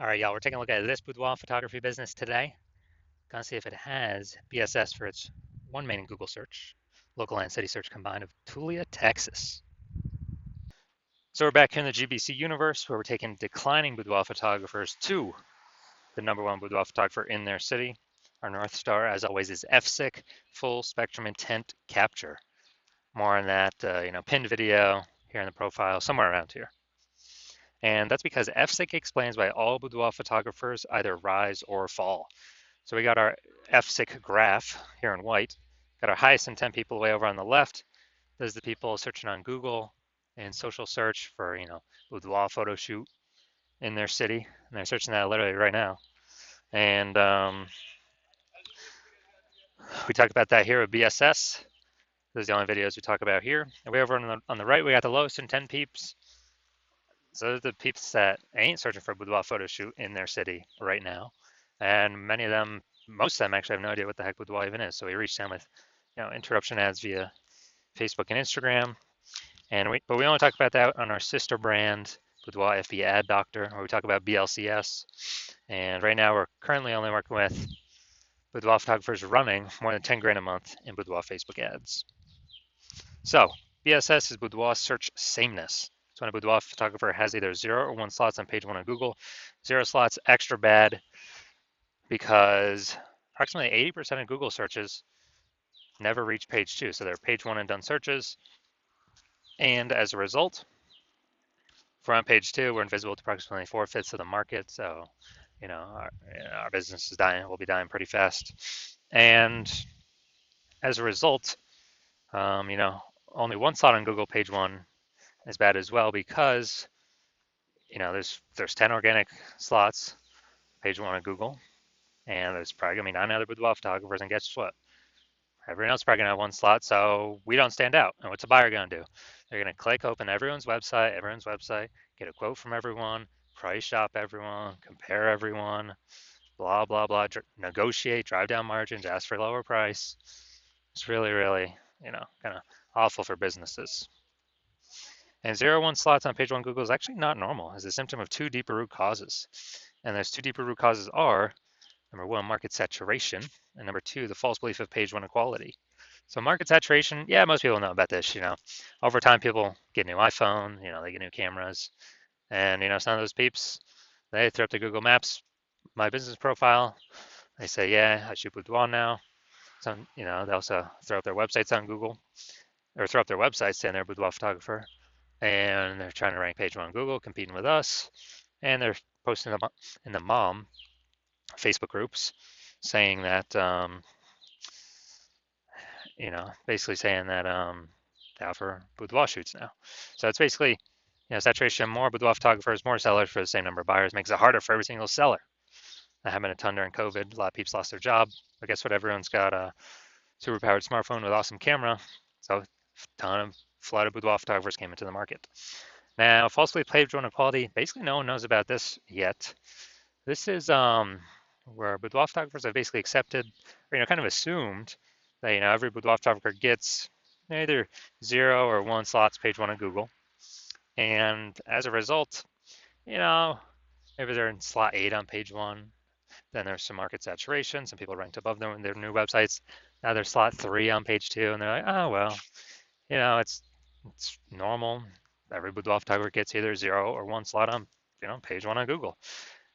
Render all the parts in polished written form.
All right, y'all, we're taking a look at this boudoir photography business today. Gonna see if it has BSS for its one main Google search, local and city search combined of Tulia, Texas. So we're back here in the GBC universe where we're taking declining boudoir photographers to the #1 boudoir photographer in their city. Our North Star, as always, is FSIC, full spectrum intent capture. More on that, pinned video here in the profile, somewhere around here. And that's because FSIC explains why all boudoir photographers either rise or fall. So we got our FSIC graph here in white, got our highest intent people way over on the left. Those are the people searching on Google and social search for, boudoir photo shoot in their city. And they're searching that literally right now. And we talked about that here with BSS. Those are the only videos we talk about here. And way over on the right, we got the lowest intent peeps. So those are the peeps that ain't searching for a boudoir photo shoot in their city right now. And many of them, most of them actually have no idea what the heck boudoir even is. So we reached them with, interruption ads via Facebook and Instagram. But we only talk about that on our sister brand, Boudoir FB Ad Doctor, where we talk about BLCS. And right now we're currently only working with boudoir photographers running more than 10 grand a month in boudoir Facebook ads. So BSS is boudoir search sameness. So when a boudoir photographer has either 0 or 1 slots on page 1 on Google, 0 slots extra bad because approximately 80% of Google searches never reach page 2. So they're page 1 and done searches. And as a result, if we're on page 2, we're invisible to approximately 4/5 of the market. So, our business is dying. We'll be dying pretty fast. And as a result, only 1 slot on Google page 1 is bad as well because, there's 10 organic slots page 1 on Google, and there's probably gonna be 9 other boudoir photographers. And guess what? Everyone else is probably gonna have 1 slot, so we don't stand out. And what's a buyer gonna do? They're gonna click open everyone's website, get a quote from everyone, price shop everyone, compare everyone, blah, blah, blah, negotiate, drive down margins, ask for a lower price. It's really, really, kind of awful for businesses. And 0-1 slots on page 1 Google is actually not normal. It's a symptom of 2 deeper root causes. And those 2 deeper root causes are, number 1, market saturation, and number 2, the false belief of page 1 equality. So market saturation, yeah, most people know about this. Over time, people get new iPhone, they get new cameras, and some of those peeps, they throw up the Google Maps, my business profile. They say, yeah, I shoot boudoir now. So, they also throw up their websites on Google, or throw up their websites saying they're a boudoir photographer, and they're trying to rank page 1 on Google, competing with us, and they're posting them in the mom Facebook groups saying that, basically saying that they offer boudoir shoots now. So it's basically, saturation, more boudoir photographers, more sellers for the same number of buyers makes it harder for every single seller. That happened a ton during COVID. A lot of people lost their job. But guess what? Everyone's got a super powered smartphone with awesome camera. So a ton of flood of boudoir photographers came into the market. Now, falsely page 1 equality, basically no one knows about this yet. This is where boudoir photographers have basically accepted, or kind of assumed that every boudoir photographer gets either 0 or 1 slots page 1 on Google, and as a result, maybe they're in slot 8 on page 1. Then there's some market saturation. Some people ranked above them in their new websites. Now they're slot 3 on page 2, and they're like, oh well, it's normal. Every boudoir photographer gets either 0 or 1 slot on page 1 on Google.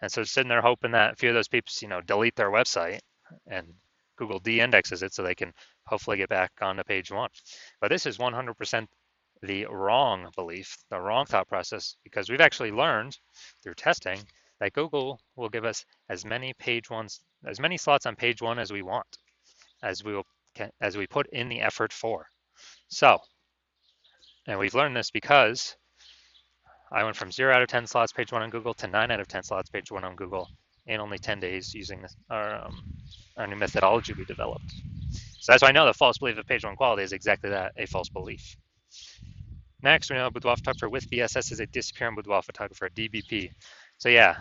And so sitting there hoping that a few of those peeps, delete their website and Google de-indexes it so they can hopefully get back onto page 1. But this is 100% the wrong belief, the wrong thought process, because we've actually learned through testing that Google will give us as many slots on page 1 as we want, as we put in the effort for. So, and we've learned this because I went from 0 out of 10 slots page 1 on Google to 9 out of 10 slots page 1 on Google in only 10 days using our new methodology we developed. So that's why I know the false belief of page 1 quality is exactly that, a false belief. Next, we know a boudoir photographer with BSS is a disappearing boudoir photographer, DBP. So yeah,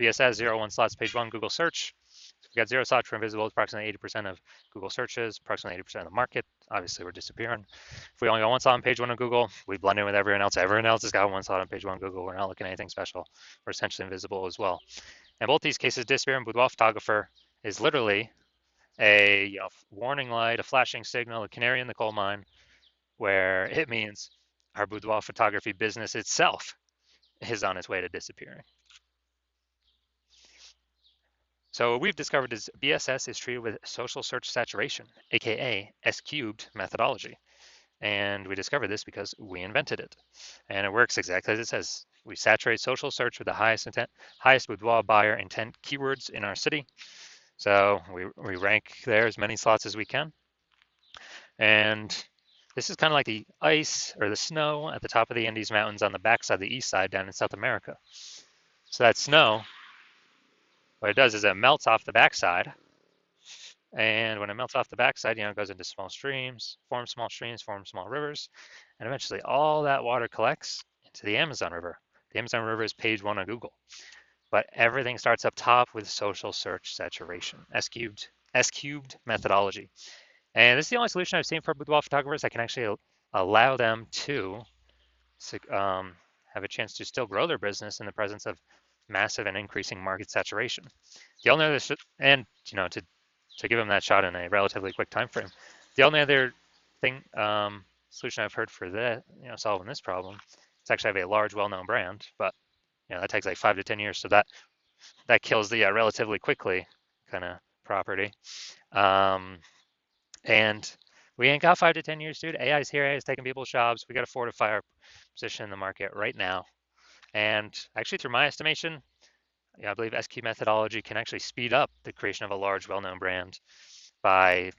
BSS 0-1 slots page 1 Google search, We got zero slots for invisible, approximately 80% of Google searches, approximately 80% of the market. Obviously, we're disappearing. If we only got one slot on page one of Google, we blend in with everyone else. Everyone else has got one slot on page one of Google. We're not looking at anything special. We're essentially invisible as well. And both these cases, disappearing boudoir photographer is literally a warning light, a flashing signal, a canary in the coal mine, where it means our boudoir photography business itself is on its way to disappearing. So what we've discovered is BSS is treated with social search saturation, aka S-cubed methodology. And we discovered this because we invented it. And it works exactly as it says. We saturate social search with the highest boudoir buyer intent keywords in our city. So we rank there as many slots as we can. And this is kind of like the ice or the snow at the top of the Andes Mountains on the backside, the east side down in South America. So that snow, what it does is it melts off the backside. And when it melts off the backside, it goes into small streams, forms small rivers, and eventually all that water collects into the Amazon River. The Amazon River is page one on Google. But everything starts up top with social search saturation, S-cubed methodology. And this is the only solution I've seen for boudoir photographers that can actually allow them to have a chance to still grow their business in the presence of massive and increasing market saturation. The only other, and to give them that shot in a relatively quick time frame, the only other thing solution I've heard for that, solving this problem, is actually have a large, well-known brand, but that takes like 5 to 10 years, so that kills the relatively quickly kind of property. And we ain't got 5 to 10 years, dude. AI's here. AI's taking people's jobs. We got to fortify our position in the market right now. And actually, through my estimation, I believe S-cubed methodology can actually speed up the creation of a large, well-known brand by,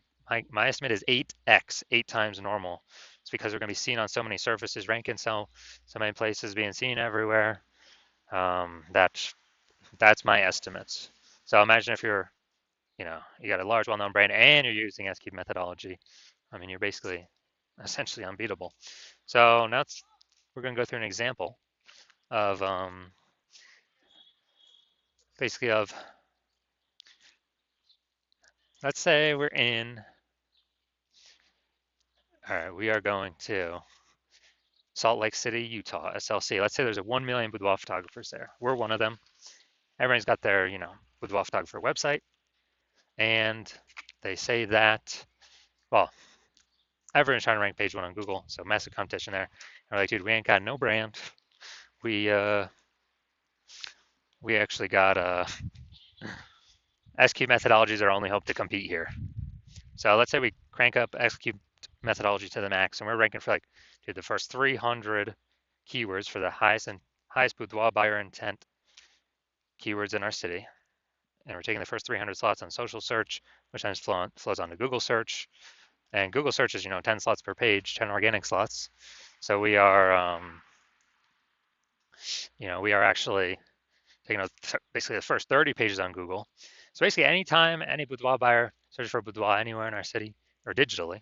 my estimate is 8x, 8 times normal. It's because we're going to be seen on so many surfaces, ranking so many places, being seen everywhere. That's my estimates. So imagine if you're, you got a large, well-known brand and you're using S-cubed methodology. I mean, you're basically essentially unbeatable. So now we're going to go through an example of basically of, let's say we're in, all right, we are going to Salt Lake City, Utah, SLC. Let's say there's 1 million boudoir photographers there. We're one of them. Everybody's got their, boudoir photographer website. And they say that, well, everyone's trying to rank page one on Google, so massive competition there. And we're like, dude, we ain't got no brand. We actually got S-cubed methodologies are our only hope to compete here. So let's say we crank up S-cubed methodology to the max, and we're ranking for the first 300 keywords for the highest boudoir buyer intent keywords in our city. And we're taking the first 300 slots on social search, which then flows on to Google search. And Google search is, 10 slots per page, 10 organic slots. So we are, we are actually taking basically the first 30 pages on Google. So basically anytime any boudoir buyer searches for boudoir anywhere in our city or digitally,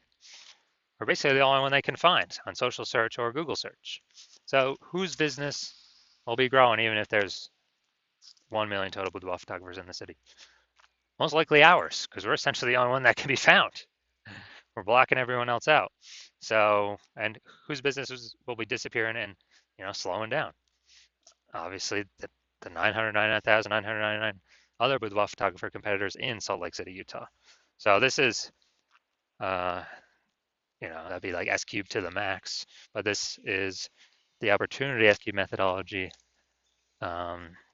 we're basically the only one they can find on social search or Google search. So whose business will be growing even if there's 1 million total boudoir photographers in the city? Most likely ours, because we're essentially the only one that can be found. We're blocking everyone else out. So, and whose businesses will be disappearing and, slowing down? Obviously, the 999,999 other boudoir photographer competitors in Salt Lake City, Utah. So this is, that'd be like S-cubed to the max, but this is the opportunity S-cubed methodology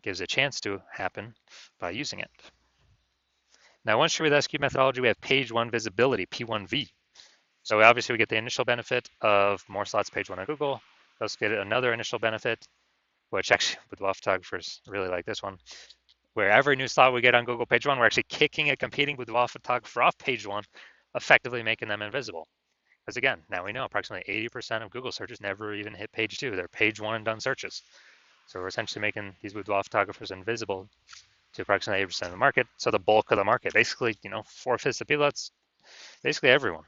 gives a chance to happen by using it. Now, once you're with S-cubed methodology, we have page one visibility, P1V. So obviously we get the initial benefit of more slots page one on Google. We also get another initial benefit, which actually boudoir photographers really like this one, where every new slot we get on Google page one, we're actually kicking a competing boudoir photographer off page one, effectively making them invisible. Because again, now we know approximately 80% of Google searches never even hit page two. They're page one and done searches. So we're essentially making these boudoir photographers invisible to approximately 80% of the market. So the bulk of the market, basically, 4/5 of people, that's basically everyone.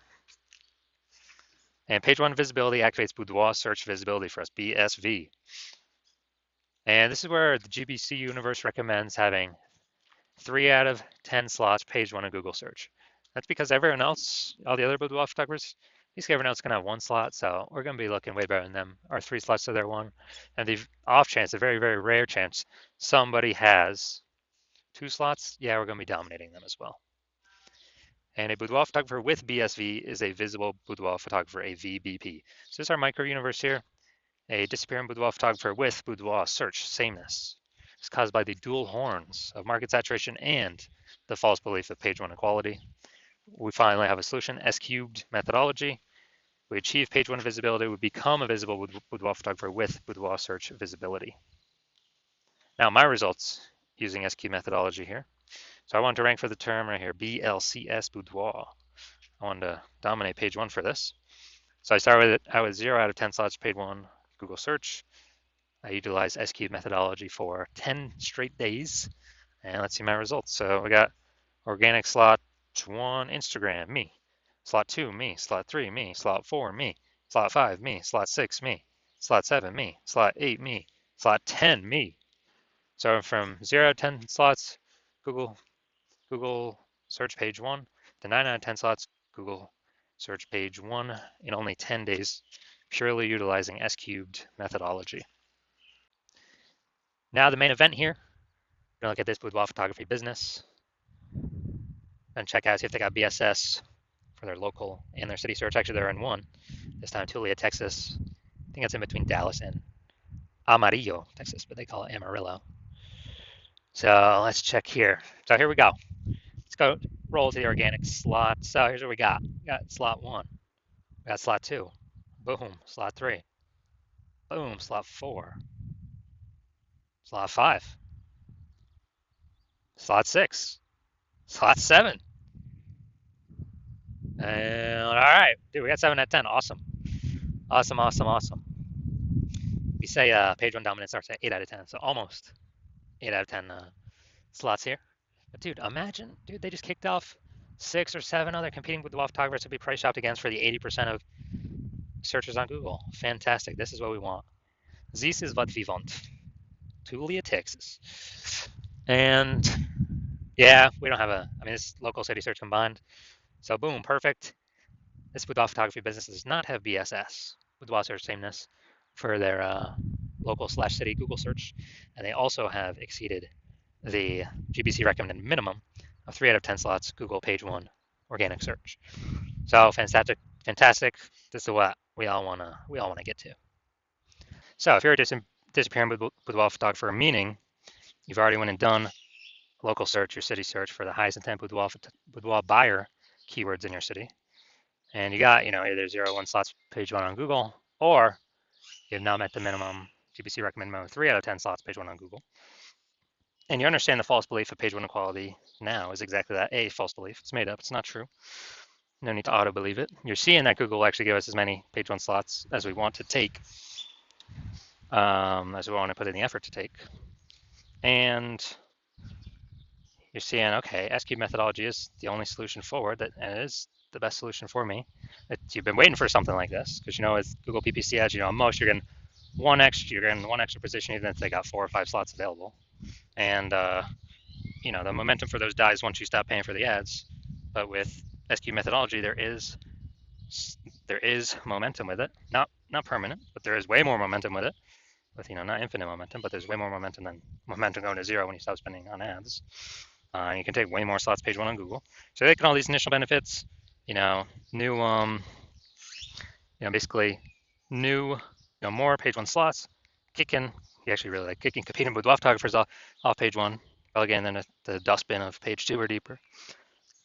And page one visibility activates boudoir search visibility for us, BSV. And this is where the GBC universe recommends having 3 out of 10 slots, page 1 of Google search. That's because everyone else, all the other boudoir photographers, basically everyone else is going to have 1 slot, so we're going to be looking way better than them. Our 3 slots to their 1. And the off chance, a very, very rare chance, somebody has 2 slots, yeah, we're going to be dominating them as well. And a boudoir photographer with BSV is a visible boudoir photographer, a VBP. So this is our micro universe here. A disappearing boudoir photographer with boudoir search sameness is caused by the dual horns of market saturation and the false belief of page 1 equality. We finally have a solution, S cubed methodology. We achieve page 1 visibility, we become a visible boudoir photographer with boudoir search visibility. Now my results using S cubed methodology here. So I wanted to rank for the term right here, BLCS boudoir. I wanted to dominate page 1 for this. So I started with 0 out of 10 slots, page 1, Google search. I utilized S cubed methodology for 10 straight days. And let's see my results. So we got organic slot 1, Instagram, me. Slot 2, me. Slot 3, me. Slot 4, me. Slot 5, me. Slot 6, me. Slot 7, me. Slot 8, me. Slot 10, me. So from 0 to 10 slots, Google search page 1 to 9 out of 10 slots, Google search page 1 in only 10 days, purely utilizing S cubed methodology. Now the main event here, we're gonna look at this boudoir photography business and check out see if they got BSS for their local and their city search. Actually, they're in one. This time, Tulia, Texas. I think it's in between Dallas and Amarillo, Texas, but they call it Amarillo. So let's check here. So here we go. Let's go roll to the organic slot. So here's what we got. We got slot 1. We got slot 2. Boom. Slot 3. Boom. Slot 4. Slot 5. Slot 6. Slot 7. And all right, dude, we got 7 out of 10. Awesome. Awesome, awesome, awesome. We say page 1 dominance starts at 8 out of 10, so almost 8 out of 10 slots here. But dude, imagine, dude, they just kicked off 6 or 7 other competing boudoir photographers to be price shopped against for the 80% of searches on Google. Fantastic. This is what we want. This is what we want. Tulia, Texas. And yeah, we don't have this local city search combined. So boom, perfect. This boudoir photography business does not have BSS, boudoir search sameness, for their local/city Google search, and they also have exceeded the GBC recommended minimum of 3 out of 10 slots Google page 1 organic search. So fantastic, fantastic. This is what we all wanna get to. So if you're a disappearing boudoir photographer, meaning you've already went and done local search, your city search for the highest intent boudoir buyer keywords in your city, and you got either 0 1 slots page 1 on Google, or you've now met the minimum GBC recommend minimum 3 out of 10 slots page 1 on Google, and you understand the false belief of page 1 equality now is exactly that, a false belief. It's made up, it's not true. No need to auto believe it. You're seeing that Google will actually give us as many page 1 slots as we want to take, as we want to put in the effort to take, and you're seeing, okay, S cubed methodology is the only solution forward, and it is the best solution for me. You've been waiting for something like this, because with Google PPC ads, at most you're getting one extra position, even if they got 4 or 5 slots available. And the momentum for those dies once you stop paying for the ads. But with S cubed methodology, there is momentum with it. Not permanent, but there is way more momentum with it. With not infinite momentum, but there's way more momentum than momentum going to 0 when you stop spending on ads. You can take way more slots page 1 on Google. So taking all these initial benefits, new, basically new, more page 1 slots, kicking, you actually really like kicking competing boudoir photographers off page 1, relegating them to the dustbin of page 2 or deeper,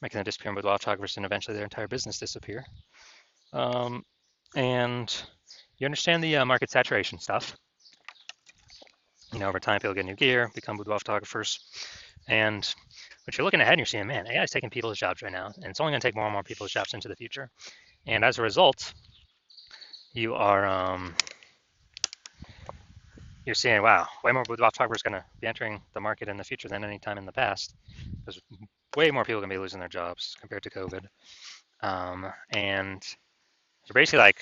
making them disappearing boudoir photographers and eventually their entire business disappear. And you understand the market saturation stuff. Over time, people get new gear, become boudoir photographers, and but you're looking ahead and you're seeing, man, AI is taking people's jobs right now, and it's only going to take more and more people's jobs into the future. And as a result, you're seeing, wow, way more boudoir photographers going to be entering the market in the future than any time in the past, because way more people are going to be losing their jobs compared to COVID. And you're basically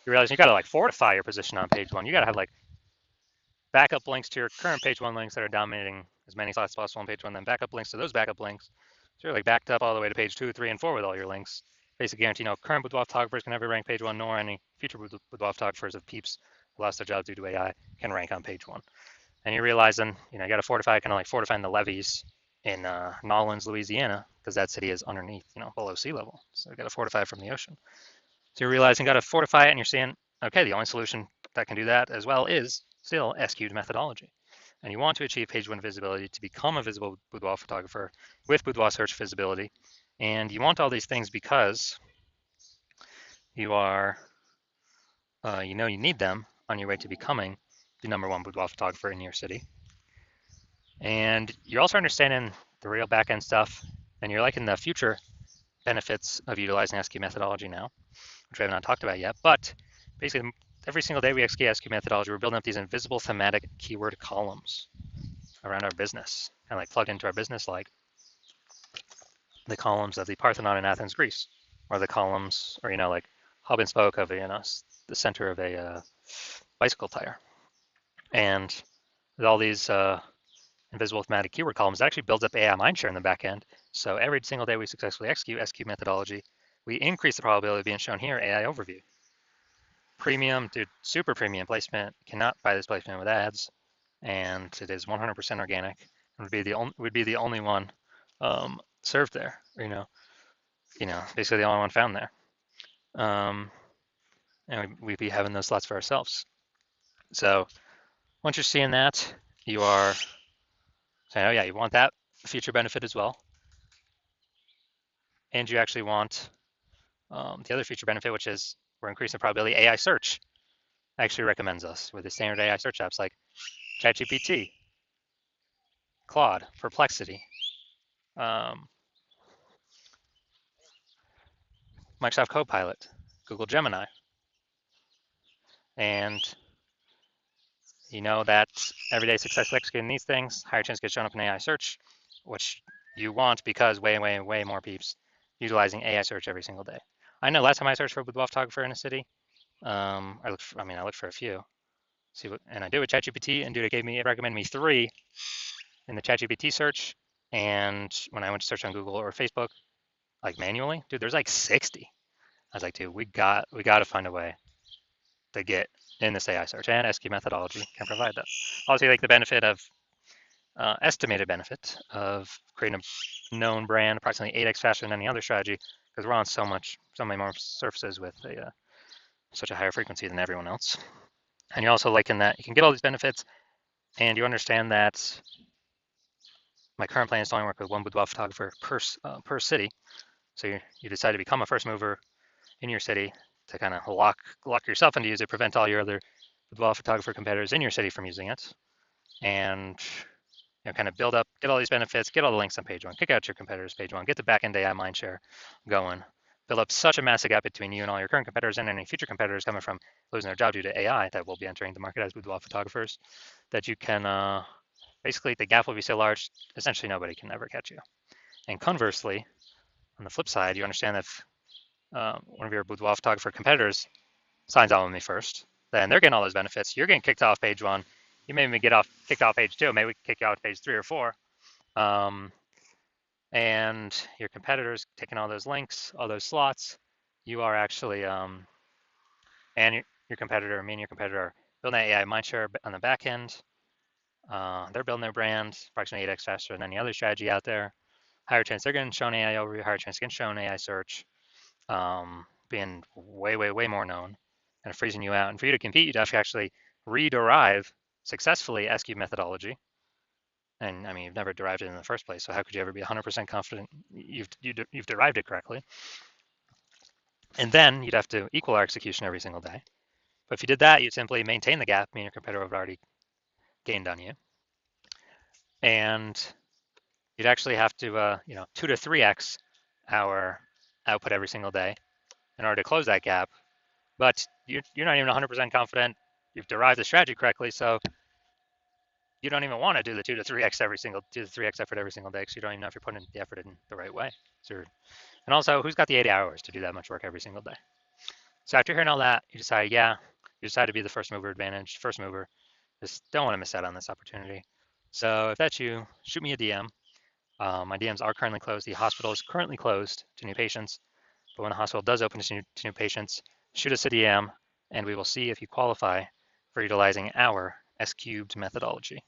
you realize you got to fortify your position on page 1. You got to have backup links to your current page 1 links that are dominating as many slots as possible on page 1, then backup links to those backup links. So you're like backed up all the way to page 2, 3, and 4 with all your links. Basically guarantee no current boudoir photographers can ever rank page 1, nor any future boudoir photographers of peeps who lost their jobs due to AI can rank on page 1. And you're realizing, you got to fortify, kind of like fortifying the levees in Nolens, Louisiana, because that city is underneath, below sea level. So you got to fortify it from the ocean. So you're realizing you got to fortify it, and you're seeing, okay, the only solution that can do that as well is still SQ'd methodology. And you want to achieve page 1 visibility to become a visible boudoir photographer with boudoir search visibility. And you want all these things because you are, you need them on your way to becoming the #1 boudoir photographer in your city. And you're also understanding the real back-end stuff, and you're liking the future benefits of utilizing SQ methodology now, which we have not talked about yet. But basically, every single day we execute SQ methodology, we're building up these invisible thematic keyword columns around our business, kind of like plugged into our business, like the columns of the Parthenon in Athens, Greece, or the columns, or like hub and spoke of the center of a bicycle tire, and with all these invisible thematic keyword columns, that actually builds up AI mindshare in the back end. So every single day we successfully execute SQ methodology, we increase the probability of being shown here AI overview. Premium, dude, super premium placement. Cannot buy this placement with ads, and it is 100% organic. It would be the only one served there. Basically the only one found there. And we'd be having those slots for ourselves. So once you're seeing that, you are saying, oh yeah, you want that feature benefit as well. And you actually want the other feature benefit, which is we're increasing the probability AI search actually recommends us with the standard AI search apps like ChatGPT, Claude, Perplexity, Microsoft Copilot, Google Gemini. And you know that everyday successfully executing these things, higher chance to get shown up in AI search, which you want because way, way, way more peeps utilizing AI search every single day. I know last time I searched for a boudoir photographer in a city, I looked for a few. And I did with ChatGPT, and dude, it recommended me 3 in the ChatGPT search. And when I went to search on Google or Facebook, like manually, dude, there's like 60. I was like, dude, we got to find a way to get in this AI search, and SQ methodology can provide that. Obviously, like the benefit of estimated benefit of creating a known brand approximately 8x faster than any other strategy, because we're on so many more surfaces with such a higher frequency than everyone else. And you're also liking that you can get all these benefits, and you understand that my current plan is to only work with one boudoir photographer per city. So you decide to become a first mover in your city to kind of lock yourself into use it, prevent all your other boudoir photographer competitors in your city from using it, and kind of build up, get all these benefits, get all the links on page 1, kick out your competitors page 1, get the back-end AI mindshare going, build up such a massive gap between you and all your current competitors and any future competitors coming from losing their job due to AI that will be entering the market as boudoir photographers, that you can, basically the gap will be so large, essentially nobody can ever catch you. And conversely, on the flip side, you understand that if one of your boudoir photographer competitors signs on with me first, then they're getting all those benefits. You're getting kicked off page 1. You may even kicked off page 2. Maybe we kick you out page 3 or 4. And your competitors taking all those links, all those slots. You are actually, and your competitor, me and your competitor, are building that AI mindshare on the back end. They're building their brand approximately 8x faster than any other strategy out there. Higher chance they're getting shown AI overview, higher chance getting shown AI search, being way, way, way more known and freezing you out. And for you to compete, you'd actually rederive successfully SQ methodology. And I mean, you've never derived it in the first place, so how could you ever be 100% confident you've derived it correctly? And then you'd have to equal our execution every single day. But if you did that, you'd simply maintain the gap, meaning your competitor would have already gained on you. And you'd actually have to, 2 to 3x our output every single day in order to close that gap. But you're not even 100% confident you've derived the strategy correctly, so you don't even want to do the 2 to 3x effort every single day, because you don't even know if you're putting the effort in the right way. And also, who's got the 80 hours to do that much work every single day? So after hearing all that, you decide to be the first mover, just don't want to miss out on this opportunity. So if that's you, shoot me a DM. My DMs are currently closed. The hospital is currently closed to new patients, but when the hospital does open to new patients, shoot us a DM, and we will see if you qualify for utilizing our S cubed methodology.